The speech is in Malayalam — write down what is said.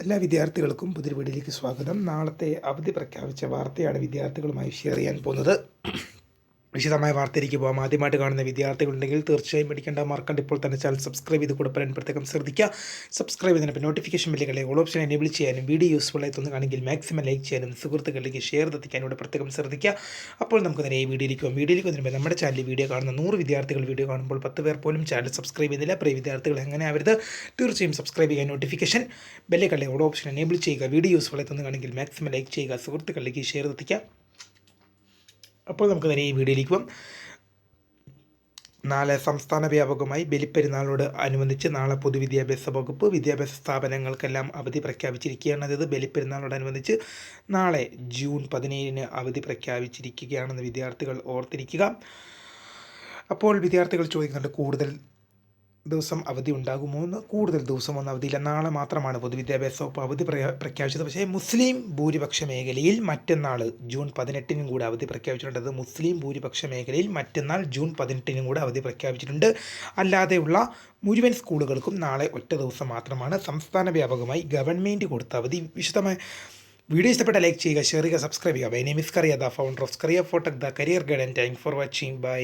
എല്ലാ വിദ്യാർത്ഥികൾക്കും പുതിയ വീഡിയോയിലേക്ക് സ്വാഗതം. നാളത്തെ അവധി പ്രഖ്യാപിച്ച വാർത്തയാണ് വിദ്യാർത്ഥികളുമായി ഷെയർ ചെയ്യാൻ പോകുന്നത്. വിശദമായ വാർത്തയിലേക്ക് പോകാം. ആദ്യമായിട്ട് കാണുന്ന വിദ്യാർത്ഥികളുണ്ടെങ്കിൽ തീർച്ചയായും പഠിക്കേണ്ട മറക്കണ്ട. ഇപ്പോൾ തന്നെ ചാനൽ സബ്സ്ക്രൈബ് ചെയ്ത് കൂടെ പറയാൻ പ്രത്യേകം ശ്രദ്ധിക്കുക. സബ്സ്ക്രൈബ് ചെയ്തതിനൊപ്പം നോട്ടിഫിക്കേഷൻ ബെല്ലുകളെ ഓൾ ഓപ്ഷൻ എനേബിൾ ചെയ്യാനും വീഡിയോ യൂസ്ഫുൾ ആയി തോന്നുകയാണെങ്കിൽ മാക്സിമം ലൈക്ക് ചെയ്യാനും സുഹൃത്തുക്കളിലേക്ക് ഷെയർ എത്തിക്കാനും ഇവിടെ പ്രത്യേകം ശ്രദ്ധിക്കുക. അപ്പോൾ നമുക്ക് നേരെ ഈ വീഡിയോയിലേക്ക് പോകാം. വീഡിയോയിലേക്ക് വന്നിട്ട് നമ്മുടെ ചാനലിൽ വീഡിയോ കാണുന്ന 100 വിദ്യാർത്ഥികൾ വീഡിയോ കാണുമ്പോൾ 10 പേർ പോലും ചാനൽ സബ്സ്ക്രൈബ് ചെയ്യുന്നില്ല. പ്രിയ വിദ്യാർത്ഥികൾ എങ്ങനെ ആവരുത്, തീർച്ചയായും സബ്സ്ക്രൈബ് ചെയ്യാൻ നോട്ടിഫിക്കേഷൻ ബെല്ലുകളെ ഓൾ ഓപ്ഷൻ എനേബിൾ ചെയ്യുക. വീഡിയോ യൂസ്ഫുൾ ആയി തോന്നുകയാണെങ്കിൽ മാക്സിമം ലൈക്ക് ചെയ്യുക, സുഹൃത്തുക്കളിലേക്ക് ഷെയർ എത്തിക്കുക. അപ്പോൾ നമുക്ക് നേരെ ഈ വീഡിയോയിലേക്ക് പോകാം. നാളെ സംസ്ഥാന വ്യാപകമായി ബലിപ്പെരുന്നാളോട് അനുബന്ധിച്ച് നാളെ പൊതുവിദ്യാഭ്യാസ വകുപ്പ് വിദ്യാഭ്യാസ സ്ഥാപനങ്ങൾക്കെല്ലാം അവധി പ്രഖ്യാപിച്ചിരിക്കുകയാണ്. അതായത് ബലിപ്പെരുന്നാളോടനുബന്ധിച്ച് നാളെ ജൂൺ 17 അവധി പ്രഖ്യാപിച്ചിരിക്കുകയാണെന്ന് വിദ്യാർത്ഥികൾ ഓർത്തിരിക്കുക. അപ്പോൾ വിദ്യാർത്ഥികൾ ചോദിക്കുന്നുണ്ട്, കൂടുതൽ ദിവസം അവധി ഉണ്ടാകുമോ എന്ന്. കൂടുതൽ ദിവസമൊന്നും അവധിയില്ല. നാളെ മാത്രമാണ് പൊതുവിദ്യാഭ്യാസ വകുപ്പ് അവധി പ്രഖ്യാപിച്ചത്. പക്ഷേ മുസ്ലിം ഭൂരിപക്ഷ മേഖലയിൽ മറ്റന്നാൾ ജൂൺ 18 കൂടെ അവധി പ്രഖ്യാപിച്ചിട്ടുണ്ട്. മുസ്ലിം ഭൂരിപക്ഷ മേഖലയിൽ മറ്റന്നാൾ ജൂൺ 18 കൂടെ അവധി പ്രഖ്യാപിച്ചിട്ടുണ്ട്. അല്ലാതെയുള്ള മുഴുവൻ സ്കൂളുകൾക്കും നാളെ ഒറ്റ ദിവസം മാത്രമാണ്. സംസ്ഥാന വ്യാപകമായി ഗവൺമെൻറ് കൊടുത്ത അവധി. വിശദമായ വീഡിയോ ഇഷ്ടപ്പെട്ട ലൈക്ക് ചെയ്യുക, ഷെയർ ചെയ്യുക, സബ്സ്ക്രൈബ് ചെയ്യുക. My name is Kariya, the founder of Kariya ഫോട്ടക്, the career guide and thank for watching. By.